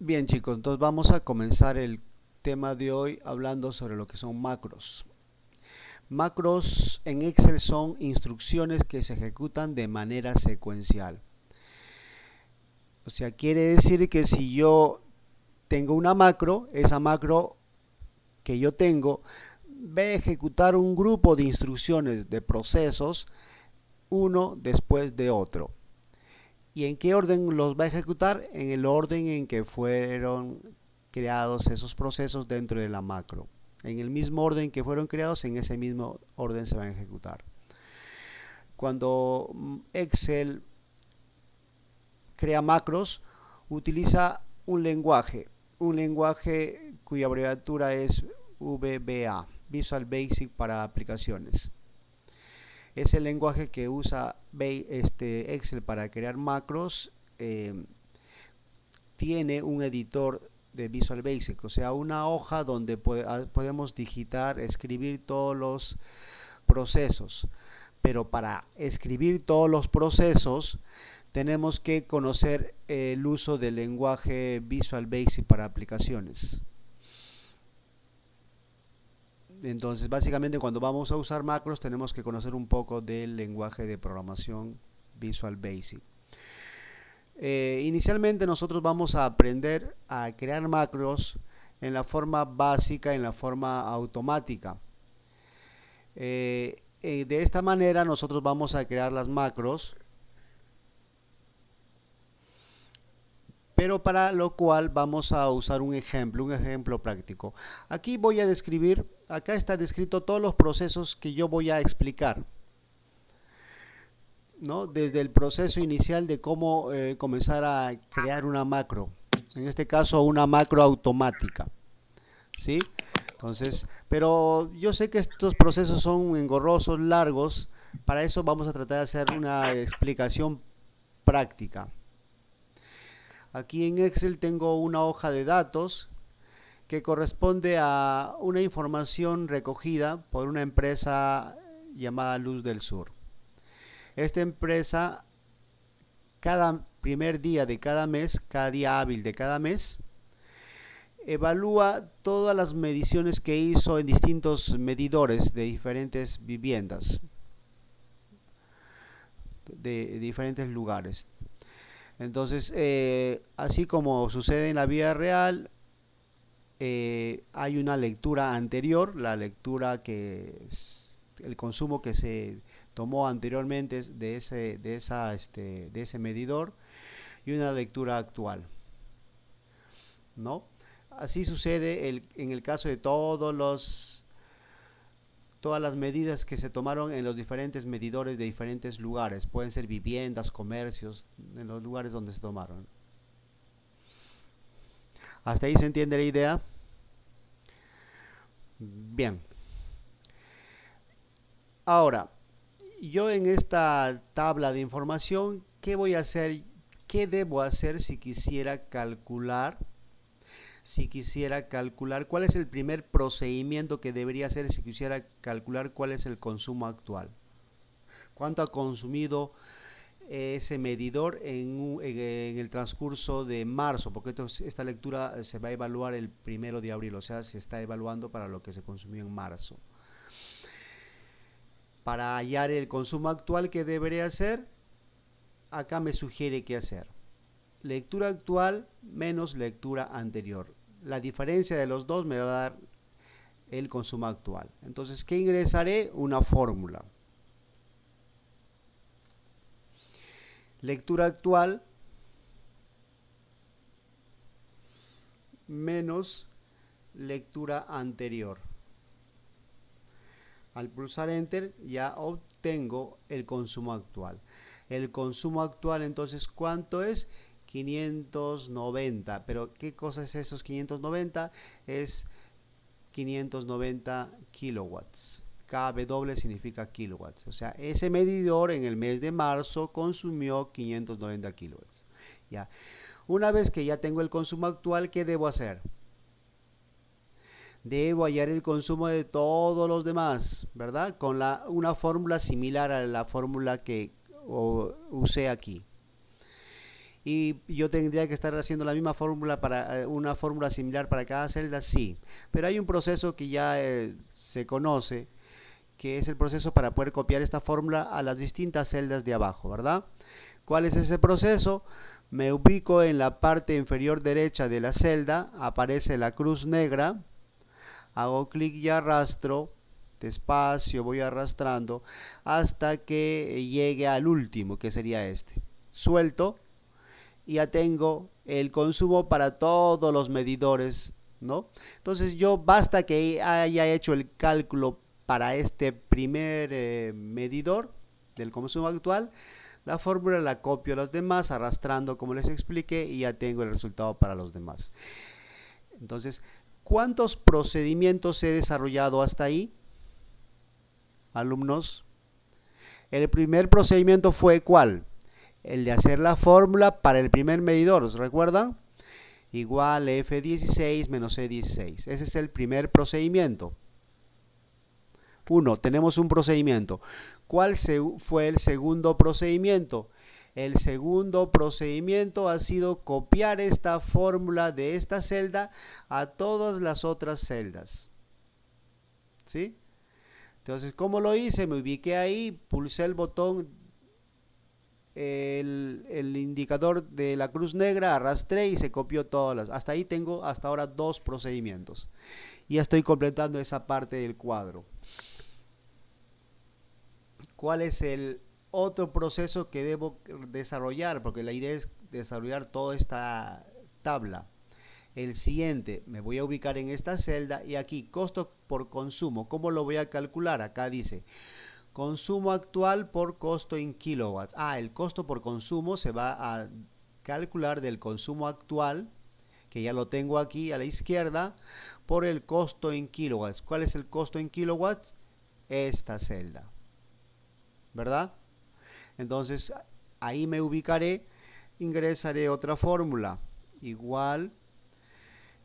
Bien chicos, entonces vamos a comenzar el tema de hoy hablando sobre lo que son macros. Macros en Excel son instrucciones que se ejecutan de manera secuencial. O sea, quiere decir que si yo tengo una macro, esa macro que yo tengo va a ejecutar un grupo de instrucciones de procesos uno después de otro. ¿Y en qué orden los va a ejecutar? En el orden en que fueron creados esos procesos dentro de la macro. En el mismo orden que fueron creados, en ese mismo orden se van a ejecutar. Cuando Excel crea macros, utiliza un lenguaje cuya abreviatura es VBA, Visual Basic para aplicaciones. Es el lenguaje que usa Excel para crear macros. Tiene un editor de Visual Basic, o sea, una hoja donde podemos digitar, escribir todos los procesos. Pero para escribir todos los procesos tenemos que conocer el uso del lenguaje Visual Basic para aplicaciones. Entonces, básicamente cuando vamos a usar macros tenemos que conocer un poco del lenguaje de programación Visual Basic. Inicialmente nosotros vamos a aprender a crear macros en la forma básica, en la forma automática. De esta manera nosotros vamos a crear las macros, pero para lo cual vamos a usar un ejemplo práctico. Aquí voy a describir, acá está descrito todos los procesos que yo voy a explicar, ¿no? Desde el proceso inicial de cómo comenzar a crear una macro, en este caso una macro automática, ¿sí? Entonces, pero yo sé que estos procesos son engorrosos, largos, para eso vamos a tratar de hacer una explicación práctica. Aquí en Excel tengo una hoja de datos que corresponde a una información recogida por una empresa llamada Luz del Sur. Esta empresa, cada primer día de cada mes, cada día hábil de cada mes, evalúa todas las mediciones que hizo en distintos medidores de diferentes viviendas, de diferentes lugares. Entonces, así como sucede en la vida real, hay una lectura anterior, la lectura que es el consumo que se tomó anteriormente de ese medidor, y una lectura actual, ¿no? Así sucede en el caso de todas las medidas que se tomaron en los diferentes medidores de diferentes lugares. Pueden ser viviendas, comercios, en los lugares donde se tomaron. ¿Hasta ahí se entiende la idea? Bien. Ahora, yo en esta tabla de información, ¿qué voy a hacer? ¿Qué debo hacer si quisiera calcular? ¿Cuál es el primer procedimiento que debería hacer si quisiera calcular cuál es el consumo actual? ¿Cuánto ha consumido ese medidor en el transcurso de marzo? Porque esta lectura se va a evaluar el 1 de abril, o sea, se está evaluando para lo que se consumió en marzo. Para hallar el consumo actual, ¿qué debería hacer? Acá me sugiere qué hacer. Lectura actual menos lectura anterior. La diferencia de los dos me va a dar el consumo actual. Entonces, ¿qué ingresaré? Una fórmula. Lectura actual menos lectura anterior. Al pulsar Enter ya obtengo el consumo actual. El consumo actual, entonces, ¿cuánto es? 590. Pero ¿qué cosa es esos 590? Es 590 kilowatts. KW significa kilowatts. O sea, ese medidor en el mes de marzo consumió 590 kilowatts. Ya. Una vez que ya tengo el consumo actual, ¿qué debo hacer? Debo hallar el consumo de todos los demás, ¿verdad? Con una fórmula similar a la fórmula que usé aquí. y yo tendría que estar haciendo la misma fórmula para una fórmula similar para cada celda, sí, pero hay un proceso que ya se conoce, que es el proceso para poder copiar esta fórmula a las distintas celdas de abajo, ¿verdad? ¿Cuál es ese proceso? Me ubico en la parte inferior derecha de la celda, aparece la cruz negra, hago clic y arrastro, despacio voy arrastrando hasta que llegue al último, que sería este. Suelto y ya tengo el consumo para todos los medidores, ¿no? Entonces yo basta que haya hecho el cálculo para este primer medidor del consumo actual, la fórmula la copio a los demás arrastrando como les expliqué y ya tengo el resultado para los demás. Entonces, ¿cuántos procedimientos he desarrollado hasta ahí, alumnos? El primer procedimiento fue ¿cuál? El de hacer la fórmula para el primer medidor, ¿os recuerdan? Igual F16 menos E16. Ese es el primer procedimiento. Tenemos un procedimiento. ¿Cuál fue el segundo procedimiento? El segundo procedimiento ha sido copiar esta fórmula de esta celda a todas las otras celdas. ¿Sí? Entonces, ¿cómo lo hice? Me ubiqué ahí, pulsé el botón, el indicador de la cruz negra, arrastré y se copió todas las. Hasta ahí tengo hasta ahora 2 procedimientos. Y ya estoy completando esa parte del cuadro. ¿Cuál es el otro proceso que debo desarrollar? Porque la idea es desarrollar toda esta tabla. El siguiente, me voy a ubicar en esta celda y aquí, costo por consumo. ¿Cómo lo voy a calcular? Acá dice, consumo actual por costo en kilowatts. El costo por consumo se va a calcular del consumo actual, que ya lo tengo aquí a la izquierda, por el costo en kilowatts. ¿Cuál es el costo en kilowatts? Esta celda, ¿verdad? Entonces ahí me ubicaré, ingresaré otra fórmula, igual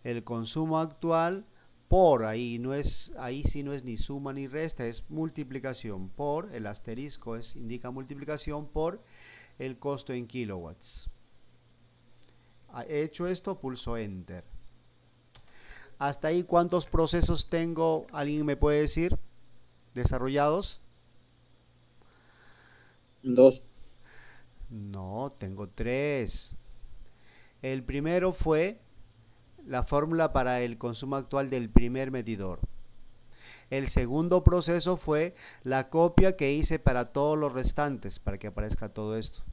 el consumo actual por, ahí sí no es ni suma ni resta, es multiplicación por, el asterisco indica multiplicación por el costo en kilowatts. He hecho esto, pulso enter. Hasta ahí, ¿cuántos procesos tengo? ¿Alguien me puede decir? ¿Desarrollados? 2. No, tengo 3. El primero fue la fórmula para el consumo actual del primer medidor. El segundo proceso fue la copia que hice para todos los restantes, para que aparezca todo esto.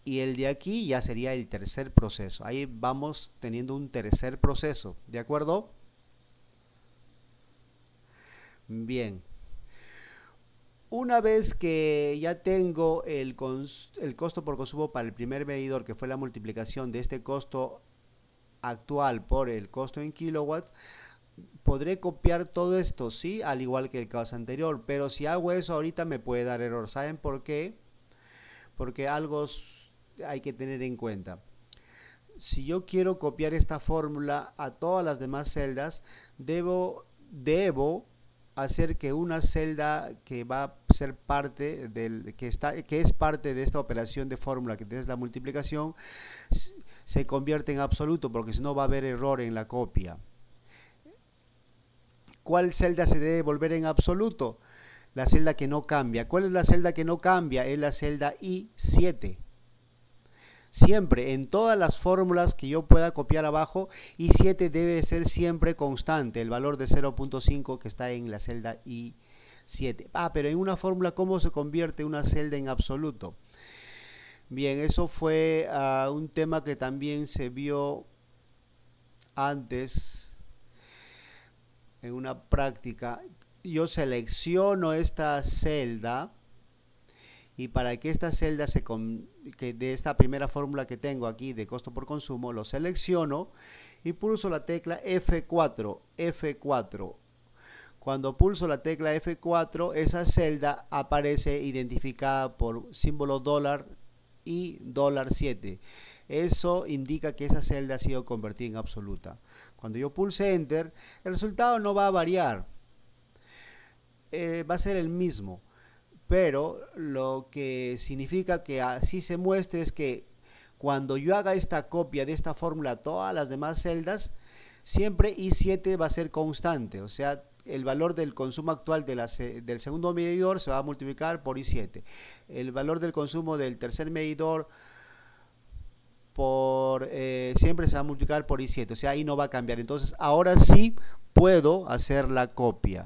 Y el de aquí ya sería el tercer proceso. Ahí vamos teniendo un tercer proceso, ¿de acuerdo? Bien. Una vez que ya tengo el costo por consumo para el primer medidor, que fue la multiplicación de este costo actual por el costo en kilowatts, podré copiar todo esto, sí, al igual que el caso anterior, pero si hago eso ahorita me puede dar error. ¿Saben por qué? Porque algo hay que tener en cuenta. Si yo quiero copiar esta fórmula a todas las demás celdas, debo hacer que una celda que va a ser parte que es parte de esta operación de fórmula, que es la multiplicación, se convierte en absoluto, porque si no va a haber error en la copia. ¿Cuál celda se debe volver en absoluto? La celda que no cambia. ¿Cuál es la celda que no cambia? Es la celda I7. Siempre, en todas las fórmulas que yo pueda copiar abajo, I7 debe ser siempre constante, el valor de 0.5 que está en la celda I7. Pero en una fórmula, ¿cómo se convierte una celda en absoluto? Bien, eso fue un tema que también se vio antes en una práctica. Yo selecciono esta celda y para que esta celda de esta primera fórmula que tengo aquí de costo por consumo, lo selecciono y pulso la tecla F4, F4. Cuando pulso la tecla F4, esa celda aparece identificada por símbolo dólar y $7. Eso indica que esa celda ha sido convertida en absoluta. Cuando yo pulse Enter, el resultado no va a variar. Va a ser el mismo. Pero lo que significa que así se muestre es que Cuando yo haga esta copia de esta fórmula a todas las demás celdas, siempre I7 va a ser constante, o sea, el valor del consumo actual del segundo medidor se va a multiplicar por I7. El valor del consumo del tercer medidor siempre se va a multiplicar por I7, o sea, ahí no va a cambiar. Entonces, ahora sí puedo hacer la copia.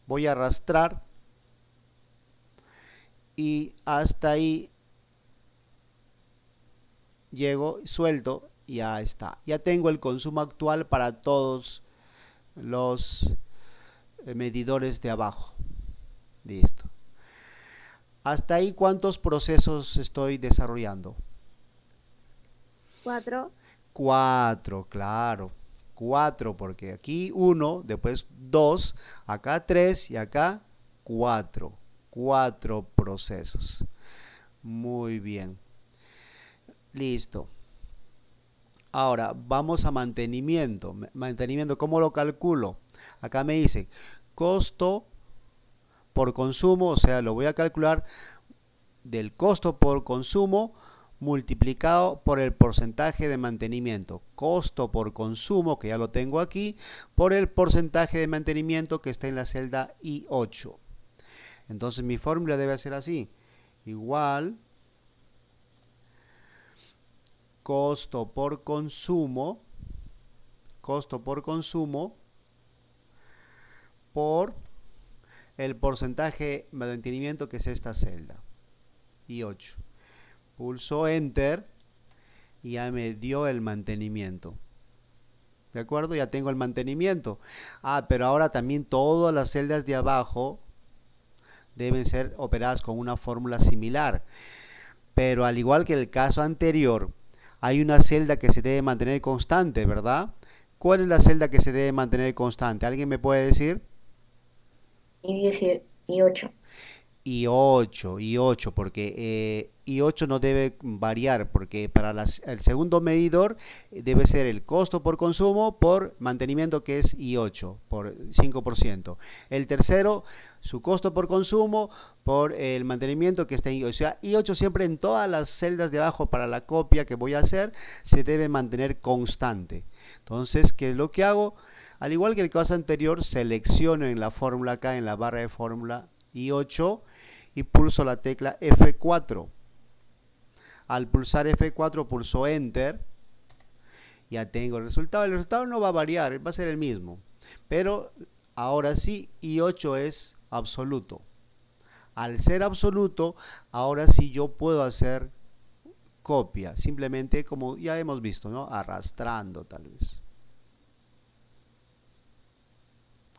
Voy a arrastrar y hasta ahí llego, suelto y ya está. Ya tengo el consumo actual para todos los medidores de abajo. Listo. Hasta ahí, ¿cuántos procesos estoy desarrollando? 4. 4, claro. 4, porque aquí 1, después 2, acá 3 y acá 4. 4 procesos. Muy bien. Listo. Ahora, vamos a mantenimiento. Mantenimiento, ¿cómo lo calculo? Acá me dice costo por consumo, o sea, lo voy a calcular del costo por consumo multiplicado por el porcentaje de mantenimiento. Costo por consumo, que ya lo tengo aquí, por el porcentaje de mantenimiento que está en la celda I8. Entonces mi fórmula debe ser así. Igual costo por consumo por el porcentaje de mantenimiento que es esta celda I8. Pulso Enter y ya me dio el mantenimiento. ¿De acuerdo? Ya tengo el mantenimiento. Pero ahora también todas las celdas de abajo deben ser operadas con una fórmula similar. Pero al igual que el caso anterior, hay una celda que se debe mantener constante, ¿verdad? ¿Cuál es la celda que se debe mantener constante? ¿Alguien me puede decir? Y 8. Y 8, porque I8 no debe variar, porque para el segundo medidor debe ser el costo por consumo por mantenimiento, que es I8, por 5%. El tercero, su costo por consumo por el mantenimiento que está en I8. O sea, I8 siempre en todas las celdas de abajo para la copia que voy a hacer se debe mantener constante. Entonces, ¿qué es lo que hago? Al igual que el caso anterior, selecciono en la fórmula acá, en la barra de fórmula, I8 y pulso la tecla F4. Al pulsar F4 pulso Enter. Ya tengo el resultado. El resultado no va a variar, va a ser el mismo. Pero ahora sí, I8 es absoluto. Al ser absoluto, ahora sí yo puedo hacer copia. Simplemente como ya hemos visto, ¿no? Arrastrando tal vez.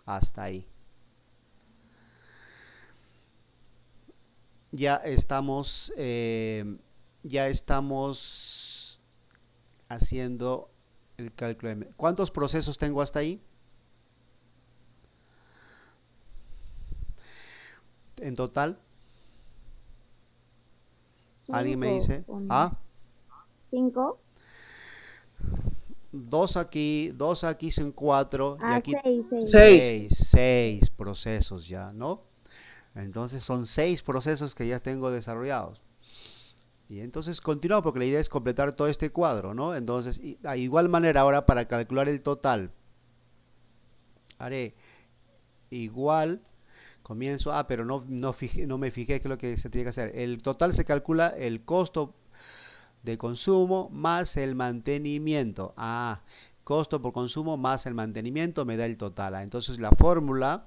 Hasta ahí. Ya estamos haciendo el cálculo. ¿Cuántos procesos tengo hasta ahí? En total. ¿Alguien me 5. dice? Ah, 5. dos aquí son 4 y aquí 6. 6. 6 procesos ya, ¿no? Entonces son 6 procesos que ya tengo desarrollados. Y entonces continúo porque la idea es completar todo este cuadro, ¿no? Entonces, de igual manera ahora para calcular el total, haré igual, comienzo, pero no me fijé qué es lo que se tiene que hacer. El total se calcula el costo de consumo más el mantenimiento. Costo por consumo más el mantenimiento me da el total. Entonces la fórmula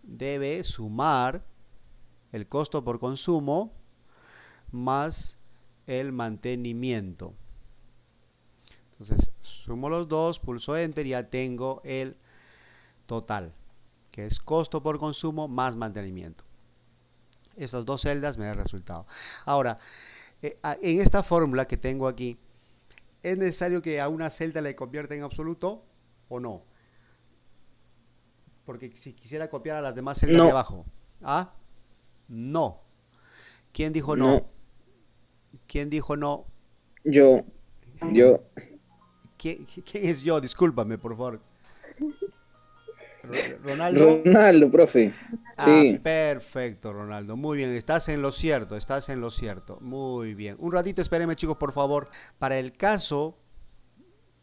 debe sumar el costo por consumo más el mantenimiento. Entonces sumo los dos, pulso Enter y ya tengo el total, que es costo por consumo más mantenimiento. Esas dos celdas me dan el resultado. Ahora, en esta fórmula que tengo aquí, ¿es necesario que a una celda le convierta en absoluto o no? Porque si quisiera copiar a las demás celdas de No, abajo. No. ¿Quién dijo no? no, ¿Quién dijo no? yo, yo, ¿Quién es yo? Discúlpame, por favor. Ronaldo. Ronaldo, profe. Ah, Sí. perfecto, Ronaldo. Muy bien, estás en lo cierto, estás en lo cierto. Muy bien. Un ratito, espérenme, chicos, por favor. Para el caso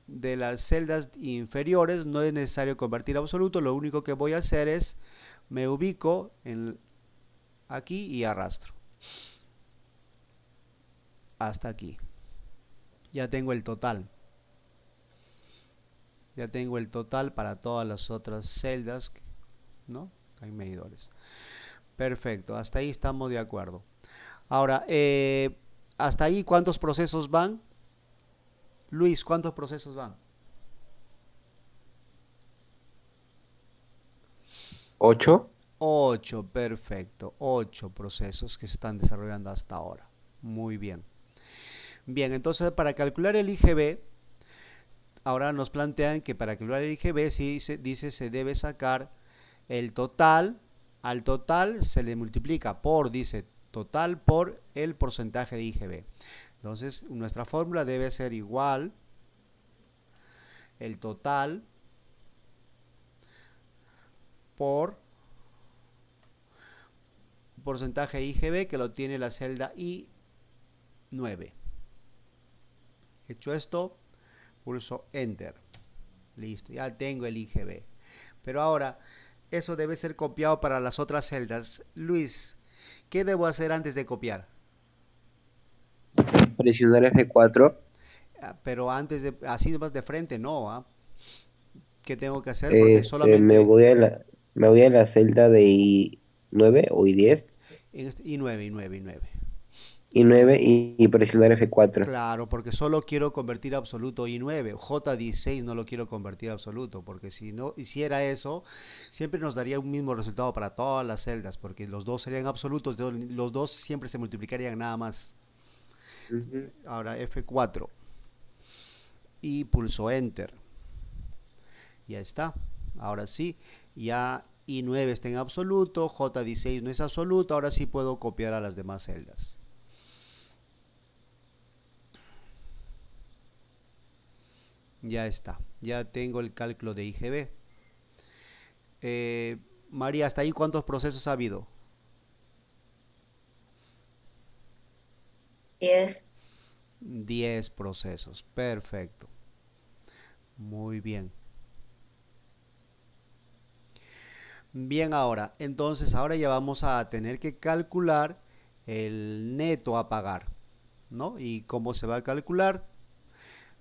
de las celdas inferiores no es necesario convertir a absoluto. Lo único que voy a hacer es me ubico en aquí y arrastro hasta aquí. Ya tengo el total. Ya tengo el total para todas las otras celdas, ¿no? Hay medidores. Perfecto, hasta ahí estamos de acuerdo. Ahora, hasta ahí, ¿cuántos procesos van? Luis, ¿cuántos procesos van? 8. 8, perfecto. 8 procesos que se están desarrollando hasta ahora. Muy bien. Bien, entonces para calcular el IGB, ahora nos plantean que para calcular el IGB, sí, dice se debe sacar el total. Al total se le multiplica por, dice, total por el porcentaje de IGB. Entonces, nuestra fórmula debe ser igual el total por porcentaje IGB que lo tiene la celda I9. Hecho esto, pulso Enter. Listo, ya tengo el IGB. Pero ahora, eso debe ser copiado para las otras celdas. Luis, ¿qué debo hacer antes de copiar? Presionar F4. Pero antes de, así más de frente, no, ¿ah? ¿Qué tengo que hacer? Porque Este, solamente me voy a la celda de I9 o I10 en este, I9, I9, I9. I9 y presionar F4. Claro, porque solo quiero convertir a absoluto I9. J16 no lo quiero convertir a absoluto, porque si no hiciera eso, siempre nos daría un mismo resultado para todas las celdas, porque los dos serían absolutos, los dos siempre se multiplicarían nada más. Ujú. Ahora F4 y pulso Enter. Ya está. Ahora sí, ya I9 está en absoluto, J16 no es absoluto, ahora sí puedo copiar a las demás celdas. Ya está, ya tengo el cálculo de IGB. Eh, María, ¿hasta ahí cuántos procesos ha habido? 10. 10 procesos, perfecto. Muy bien. Bien, ahora, entonces ahora ya vamos a tener que calcular el neto a pagar, ¿no? ¿Y cómo se va a calcular?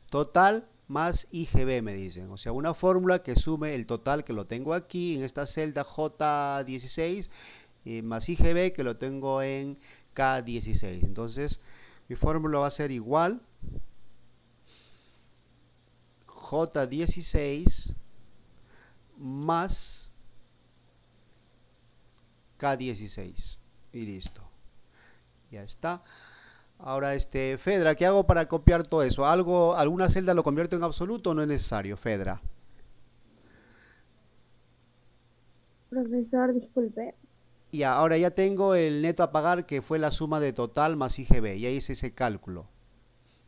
Total más IGB me dicen, o sea, una fórmula que sume el total que lo tengo aquí en esta celda J16 más IGB que lo tengo en K16. Entonces, mi fórmula va a ser igual J16 más K16 y listo. Ya está. Ahora, Fedra, ¿qué hago para copiar todo eso? ¿Alguna celda lo convierto en absoluto o no es necesario, Fedra? Profesor, disculpe. Y ahora ya tengo el neto a pagar que fue la suma de total más IGB. Ya hice ese cálculo.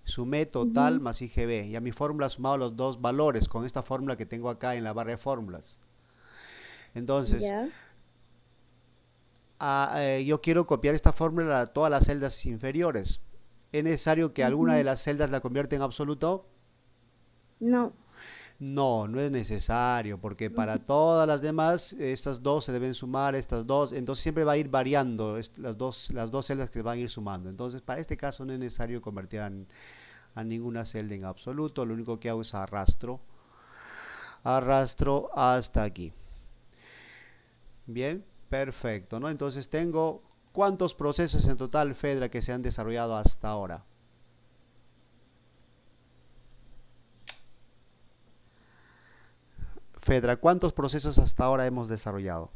Sumé total Ujú. más IGB. Ya mi fórmula ha sumado los dos valores con esta fórmula que tengo acá en la barra de fórmulas. Entonces, Ya. yo quiero copiar esta fórmula a todas las celdas inferiores. ¿Es necesario que alguna de Ujú. las celdas la convierta en absoluto? No. No, no es necesario, porque para todas las demás, estas dos se deben sumar, estas dos, entonces siempre va a ir variando las dos celdas que se van a ir sumando. Entonces, para este caso no es necesario convertir a ninguna celda en absoluto, lo único que hago es arrastro hasta aquí. Bien, perfecto, ¿no? Entonces tengo, ¿cuántos procesos en total, Fedra, que se han desarrollado hasta ahora? Fedra, ¿cuántos procesos hasta ahora hemos desarrollado?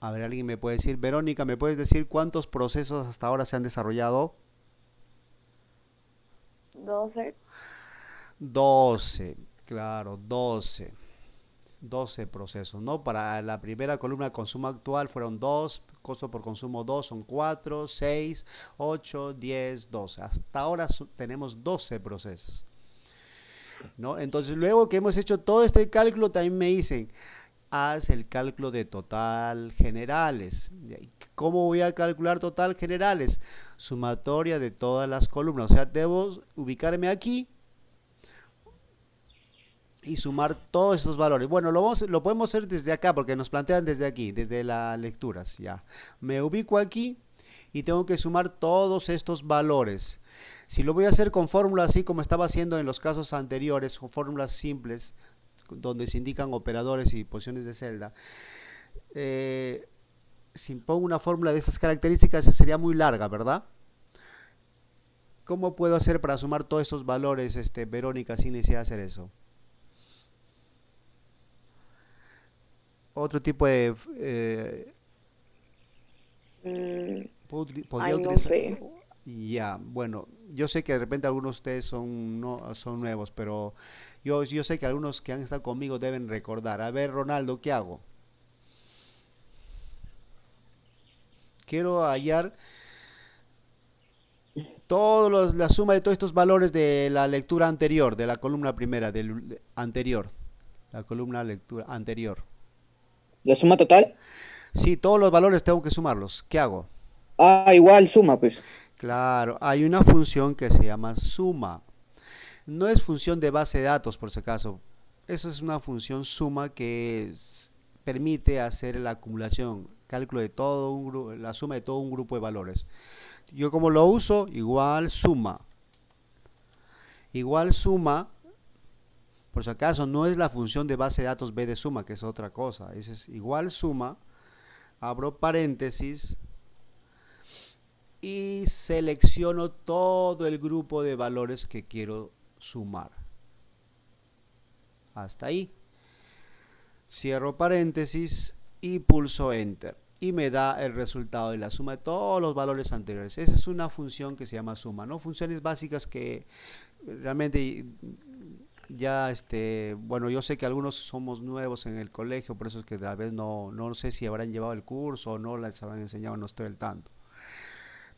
A ver, alguien me puede decir, Verónica, ¿me puedes decir cuántos procesos hasta ahora se han desarrollado? 12. 12, claro, 12. 12 procesos, ¿no? Para la primera columna de consumo actual fueron 2, costo por consumo 2 son 4, 6, 8, 10, 12. Hasta ahora tenemos 12 procesos. ¿no? Entonces, luego que hemos hecho todo este cálculo, también me dicen, haz el cálculo de total generales. ¿Cómo voy a calcular total generales? Sumatoria de todas las columnas. O sea, debo ubicarme aquí y sumar todos estos valores. Bueno, lo podemos hacer desde acá porque nos plantean desde aquí, desde las lecturas. Ya. Me ubico aquí y tengo que sumar todos estos valores. Si lo voy a hacer con fórmulas así como estaba haciendo en los casos anteriores, con fórmulas simples, donde se indican operadores y posiciones de celda, si pongo una fórmula de esas características sería muy larga, ¿verdad? ¿Cómo puedo hacer para sumar todos estos valores, Verónica, sin necesidad de hacer eso? Otro tipo de... podría Ay, no utilizar... sé. Ya, bueno, yo sé que de repente algunos de ustedes son nuevos, pero yo sé que algunos que han estado conmigo deben recordar. A ver, Ronaldo, ¿qué hago? Quiero hallar la suma de todos estos valores de la lectura anterior, de la columna primera, del anterior, la columna lectura anterior. ¿La suma total? Sí, todos los valores tengo que sumarlos. ¿Qué hago? Ah, igual, suma, pues. Claro, hay una función que se llama suma. No es función de base de datos, por si acaso. Eso es una función suma que permite hacer la acumulación, cálculo de todo la suma de todo un grupo de valores. Yo como lo uso, igual suma. Igual suma, por si acaso, no es la función de base de datos b de suma, que es otra cosa. Ese es igual suma, abro paréntesis, y selecciono todo el grupo de valores que quiero sumar. Hasta ahí. Cierro paréntesis y pulso Enter. Y me da el resultado de la suma de todos los valores anteriores. Esa es una función que se llama suma, ¿no? Funciones básicas que realmente ya, bueno, yo sé que algunos somos nuevos en el colegio, por eso es que tal vez no sé si habrán llevado el curso o no les habrán enseñado, no estoy al tanto.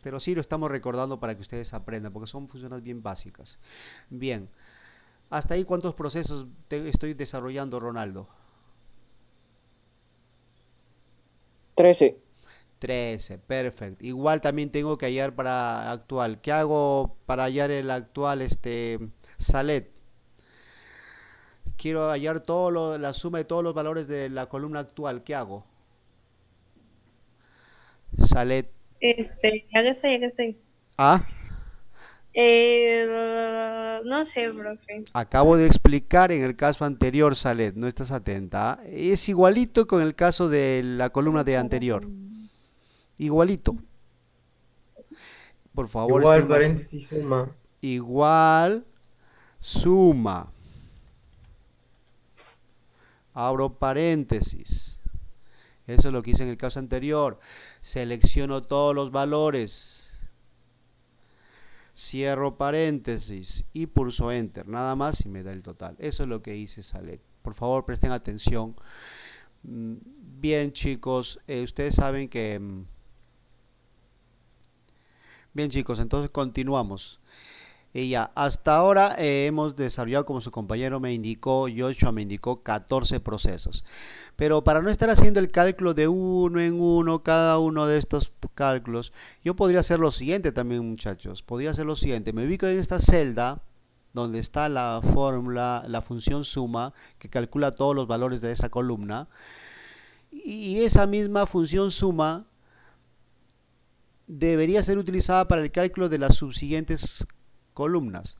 Pero sí lo estamos recordando para que ustedes aprendan, porque son funciones bien básicas. Bien, hasta ahí, ¿cuántos procesos estoy desarrollando, Ronaldo? 13. 13, perfecto. Igual también tengo que hallar para actual. ¿Qué hago para hallar el actual, Salet? Quiero hallar la suma de todos los valores de la columna actual. ¿Qué hago? Salet. Ya que estoy. Ah, No sé, profe. acabo de explicar en el caso anterior, Salet, no estás atenta. ¿Ah? Es igualito con el caso de la columna de anterior. Igualito. Por favor, Igual, paréntesis, suma. Igual, suma. Abro paréntesis. Eso es lo que hice en el caso anterior. Selecciono todos los valores. Cierro paréntesis y pulso Enter. Nada más y me da el total. Eso es lo que hice, Salet. Por favor, presten atención. Bien, chicos, ustedes saben que... Bien, chicos, entonces continuamos. Y ya, hasta ahora hemos desarrollado, como su compañero me indicó, Joshua me indicó, 14 procesos. Pero para no estar haciendo el cálculo de uno en uno, cada uno de estos cálculos, yo podría hacer lo siguiente también, muchachos. Podría hacer lo siguiente. Me ubico en esta celda donde está la fórmula, la función suma, que calcula todos los valores de esa columna. Y esa misma función suma debería ser utilizada para el cálculo de las subsiguientes columnas.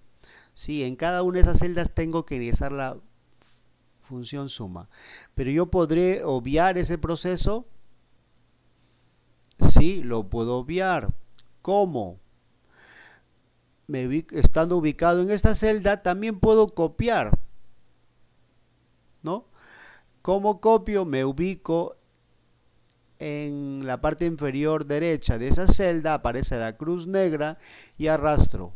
Sí, en cada una de esas celdas tengo que ingresar la función suma. Pero yo podré obviar ese proceso. Sí, lo puedo obviar. ¿Cómo? Estando ubicado en esta celda, también puedo copiar, ¿no? ¿Cómo copio? Me ubico en la parte inferior derecha de esa celda, aparece la cruz negra y arrastro.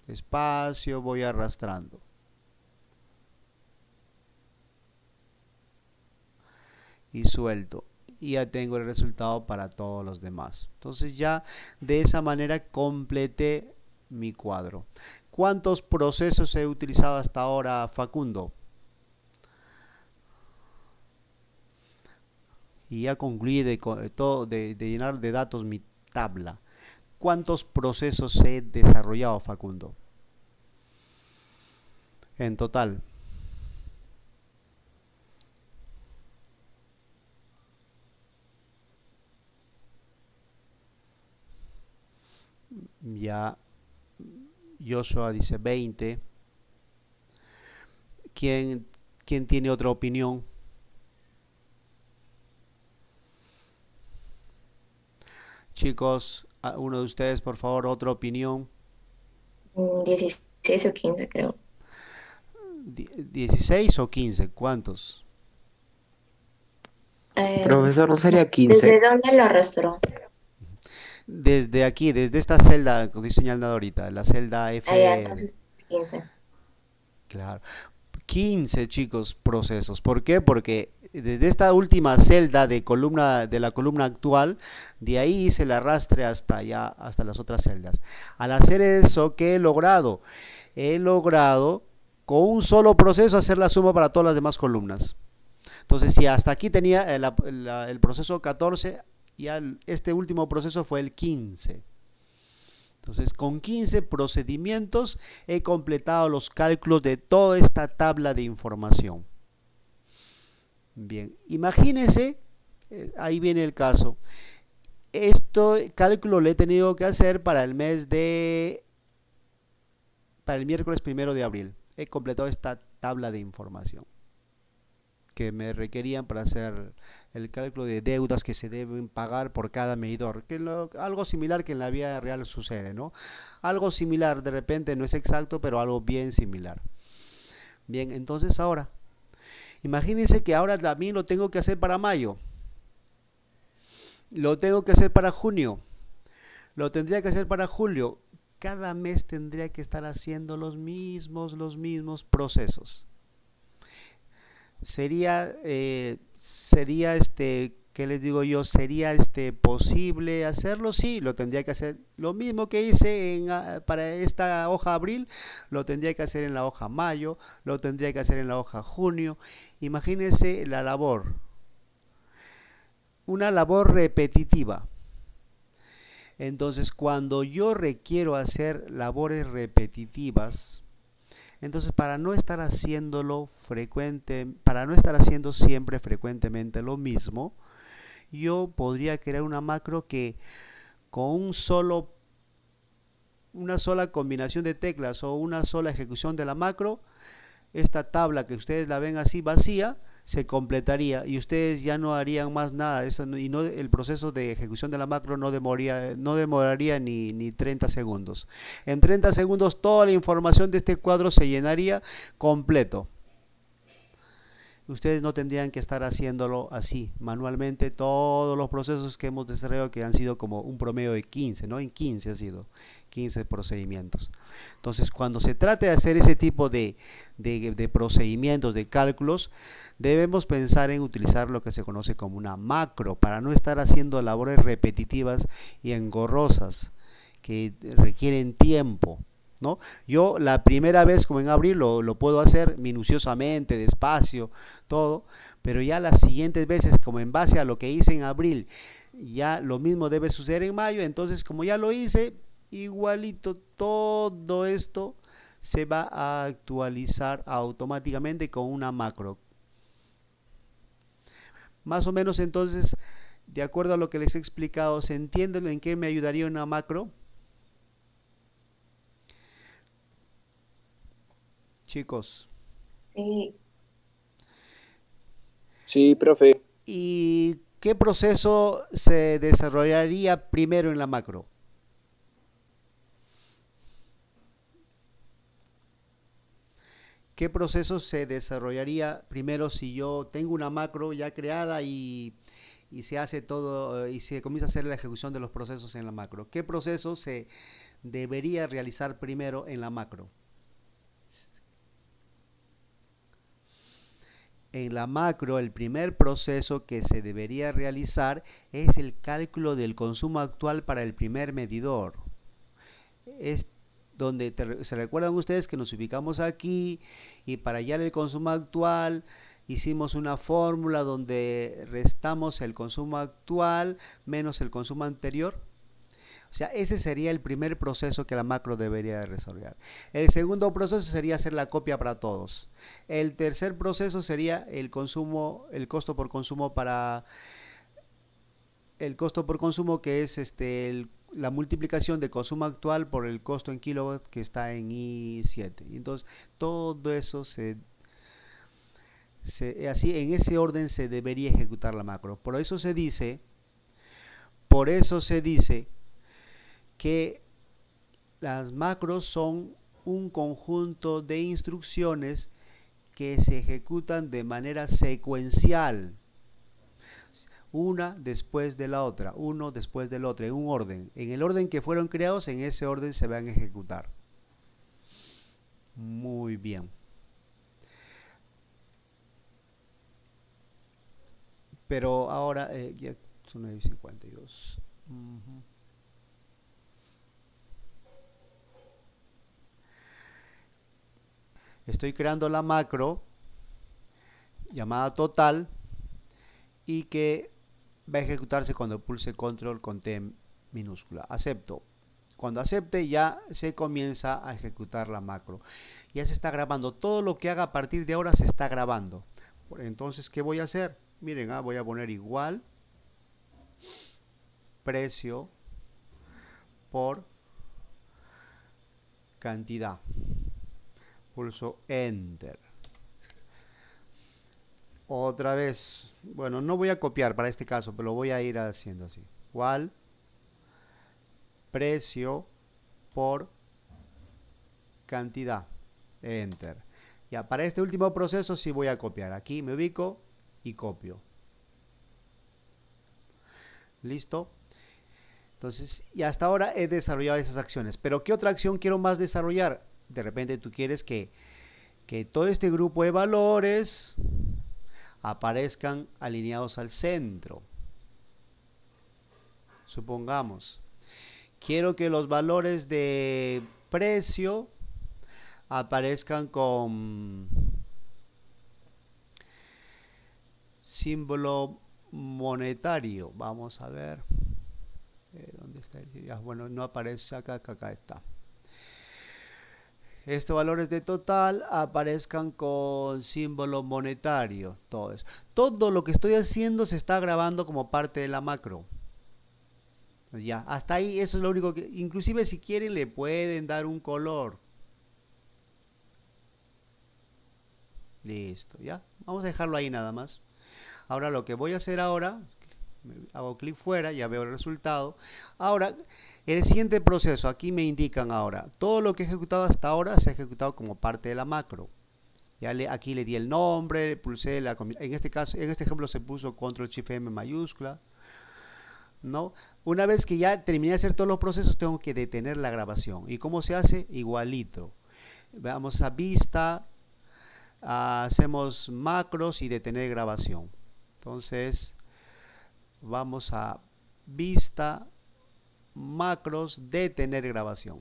Despacio voy arrastrando. Y suelto. Y ya tengo el resultado para todos los demás. Entonces ya de esa manera completé mi cuadro. ¿Cuántos procesos he utilizado hasta ahora, Facundo? Y ya concluí de llenar de datos mi tabla. ¿Cuántos procesos he desarrollado, Facundo? En total. Ya Joshua dice 20. ¿Quién tiene otra opinión? Chicos, uno de ustedes, por favor, otra opinión. 16 o 15, creo. 16 o 15, ¿cuántos? Profesor, ¿no sería ¿Desde 15? dónde lo arrastró? Desde aquí, desde esta celda que estoy señalando ahorita, la celda Ah, ya, F, entonces 15. claro. 15, chicos, procesos. ¿Por qué? Porque desde esta última celda de la columna actual, de ahí hice el arrastre hasta allá, hasta las otras celdas. Al hacer eso, ¿qué he logrado? He logrado con un solo proceso hacer la suma para todas las demás columnas. Entonces, si hasta aquí tenía el proceso 14, ya este último proceso fue el 15. Entonces, con 15 procedimientos he completado los cálculos de toda esta tabla de información. Bien, imagínense, ahí viene el caso. Este cálculo lo he tenido que hacer para el miércoles 1 de abril. He completado esta tabla de información que me requerían para hacer el cálculo de deudas que se deben pagar por cada medidor, algo similar que en la vida real sucede, ¿no? Algo similar, de repente no es exacto, pero algo bien similar. Bien, entonces ahora, imagínense que ahora también lo tengo que hacer para mayo, lo tengo que hacer para junio, lo tendría que hacer para julio. Cada mes tendría que estar haciendo los mismos procesos. Sería ¿qué les digo yo? ¿Sería posible hacerlo? Sí, lo tendría que hacer. Lo mismo que hice para esta hoja abril, lo tendría que hacer en la hoja mayo, lo tendría que hacer en la hoja junio. Imagínense la labor. Una labor repetitiva. Entonces, cuando yo requiero hacer labores repetitivas, entonces para no estar haciendo siempre frecuentemente lo mismo, yo podría crear una macro que con una sola combinación de teclas o una sola ejecución de la macro, esta tabla que ustedes la ven así vacía, se completaría y ustedes ya no harían más nada. El proceso de ejecución de la macro no demoraría ni 30 segundos. En 30 segundos toda la información de este cuadro se llenaría completo. Ustedes no tendrían que estar haciéndolo así, manualmente, todos los procesos que hemos desarrollado, que han sido como un promedio de 15, ¿no? En 15 ha sido 15 procedimientos. Entonces, cuando se trate de hacer ese tipo de procedimientos, de cálculos, debemos pensar en utilizar lo que se conoce como una macro, para no estar haciendo labores repetitivas y engorrosas, que requieren tiempo, ¿no? Yo la primera vez, como en abril, lo puedo hacer minuciosamente, despacio, todo, pero ya las siguientes veces, como en base a lo que hice en abril, ya lo mismo debe suceder en mayo. Entonces, como ya lo hice, igualito todo esto se va a actualizar automáticamente con una macro. Más o menos, entonces, de acuerdo a lo que les he explicado, ¿se entiende en qué me ayudaría una macro? Chicos. Sí. Sí, profe. ¿Y qué proceso se desarrollaría primero en la macro? ¿Qué proceso se desarrollaría primero si yo tengo una macro ya creada y se hace todo y se comienza a hacer la ejecución de los procesos en la macro? ¿Qué proceso se debería realizar primero en la macro? En la macro, el primer proceso que se debería realizar es el cálculo del consumo actual para el primer medidor. donde se recuerdan ustedes que nos ubicamos aquí y para hallar el consumo actual hicimos una fórmula donde restamos el consumo actual menos el consumo anterior. O sea, ese sería el primer proceso que la macro debería de resolver. El segundo proceso sería hacer la copia para todos. El tercer proceso sería el consumo, el costo por consumo para el costo por consumo, que es la multiplicación de consumo actual por el costo en kilowatts que está en I7. Entonces, todo eso así en ese orden se debería ejecutar la macro. Por eso se dice que las macros son un conjunto de instrucciones que se ejecutan de manera secuencial, una después de la otra, uno después del otro, en un orden. En el orden que fueron creados, en ese orden se van a ejecutar. Muy bien. Pero ahora, ya son 9:52. Estoy creando la macro llamada total y que va a ejecutarse cuando pulse control con T minúscula. Acepto. Cuando acepte ya se comienza a ejecutar la macro. Ya se está grabando. Todo lo que haga a partir de ahora se está grabando. Entonces, ¿qué voy a hacer? Miren, voy a poner igual precio por cantidad. Pulso Enter. Otra vez. Bueno, no voy a copiar para este caso, pero lo voy a ir haciendo así. Igual precio por cantidad. Enter. Ya, para este último proceso sí voy a copiar. Aquí me ubico y copio. ¿Listo? Entonces, y hasta ahora he desarrollado esas acciones. Pero ¿qué otra acción quiero más desarrollar? De repente tú quieres que todo este grupo de valores aparezcan alineados al centro. Supongamos, quiero que los valores de precio aparezcan con símbolo monetario. Vamos a ver. ¿Dónde está? Bueno, no aparece acá, acá está. Estos valores de total aparezcan con símbolo monetario. Todo eso. Todo lo que estoy haciendo se está grabando como parte de la macro. Ya, hasta ahí eso es lo único que... Inclusive si quieren le pueden dar un color. Listo, ya. Vamos a dejarlo ahí nada más. Ahora lo que voy a hacer ahora... Hago clic fuera, ya veo el resultado. Ahora, el siguiente proceso, aquí me indican ahora, todo lo que he ejecutado hasta ahora se ha ejecutado como parte de la macro. Ya aquí le di el nombre, pulsé en este caso, en este ejemplo se puso Control Shift M mayúscula, ¿no? Una vez que ya terminé de hacer todos los procesos, tengo que detener la grabación. ¿Y cómo se hace? Igualito. Vamos a vista, hacemos macros y detener grabación. Entonces... vamos a vista, macros, detener grabación.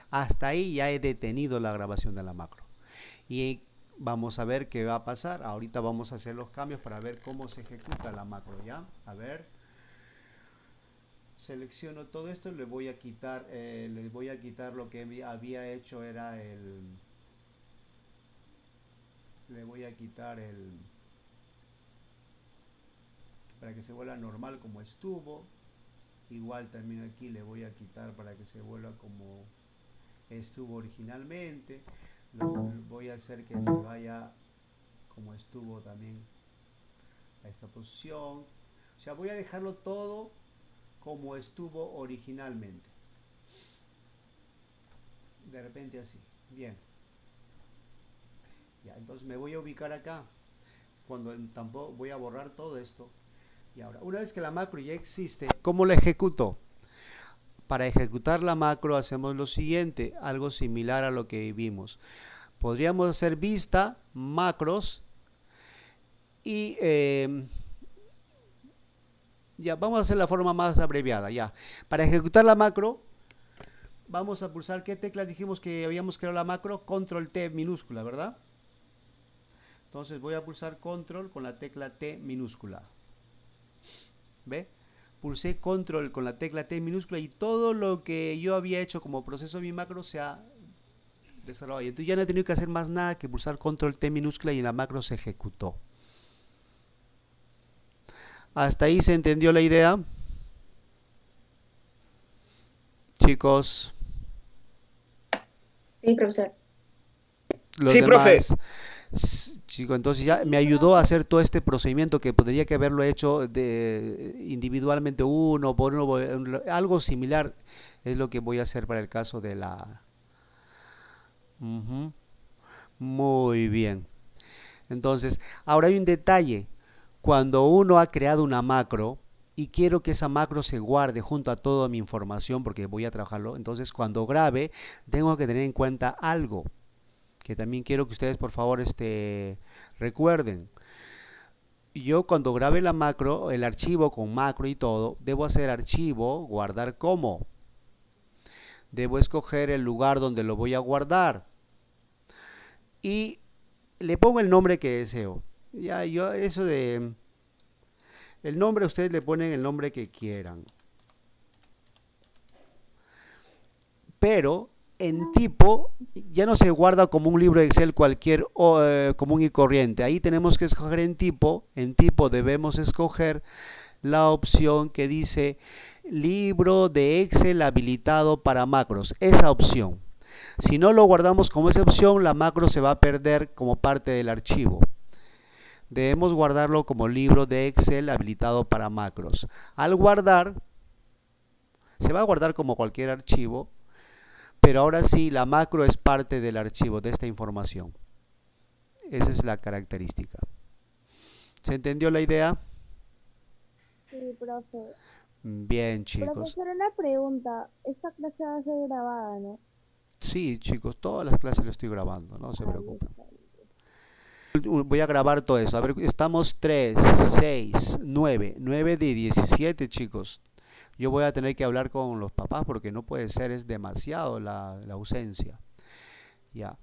Hasta ahí ya he detenido la grabación de la macro. Y vamos a ver qué va a pasar. Ahorita vamos a hacer los cambios para ver cómo se ejecuta la macro, ¿ya? A ver. Selecciono todo esto, le voy a quitar lo que había hecho era le voy a quitar para que se vuelva normal como estuvo. Igual también aquí le voy a quitar para que se vuelva como estuvo originalmente. Voy a hacer que se vaya como estuvo también a esta posición. O sea, voy a dejarlo todo como estuvo originalmente. De repente así. Bien. Ya, entonces me voy a ubicar acá. Cuando tampoco voy a borrar todo esto. Y ahora, una vez que la macro ya existe, ¿cómo la ejecuto? Para ejecutar la macro hacemos lo siguiente, algo similar a lo que vimos. Podríamos hacer vista, macros, y ya, vamos a hacer la forma más abreviada. Ya, para ejecutar la macro, vamos a pulsar, ¿qué teclas dijimos que habíamos creado la macro? Control T minúscula, ¿verdad? Entonces voy a pulsar control con la tecla T minúscula. ¿Ve? Pulsé control con la tecla T minúscula y todo lo que yo había hecho como proceso de mi macro se ha desarrollado. Entonces ya no he tenido que hacer más nada que pulsar control T minúscula y la macro se ejecutó. ¿Hasta ahí se entendió la idea? Chicos, Sí, profesor. los Sí, profe. demás, chicos, entonces ya me ayudó a hacer todo este procedimiento que podría que haberlo hecho individualmente uno por uno, algo similar es lo que voy a hacer para el caso de la... Ujú. Muy bien. Entonces, ahora hay un detalle. Cuando uno ha creado una macro y quiero que esa macro se guarde junto a toda mi información porque voy a trabajarlo, entonces cuando grabe tengo que tener en cuenta algo que también quiero que ustedes por favor recuerden. Yo cuando grabe la macro, el archivo con macro y todo, debo hacer archivo, guardar como. Debo escoger el lugar donde lo voy a guardar y le pongo el nombre que deseo. Ya, yo eso de... El nombre, ustedes le ponen el nombre que quieran. Pero en tipo, ya no se guarda como un libro de Excel cualquier común y corriente. Ahí tenemos que escoger en tipo. En tipo debemos escoger la opción que dice libro de Excel habilitado para macros. Esa opción. Si no lo guardamos como esa opción, la macro se va a perder como parte del archivo. Debemos guardarlo como libro de Excel habilitado para macros. Al guardar, se va a guardar como cualquier archivo, pero ahora sí, la macro es parte del archivo, de esta información. Esa es la característica. ¿Se entendió la idea? Sí, profe. Bien, chicos. Profesor, una pregunta. Esta clase va a ser grabada, ¿no? Sí, chicos, todas las clases lo estoy grabando, no se preocupen. Voy a grabar todo eso. A ver, estamos 3, 6, 9 de 17, chicos. Yo voy a tener que hablar con los papás porque no puede ser, es demasiado la ausencia. Ya.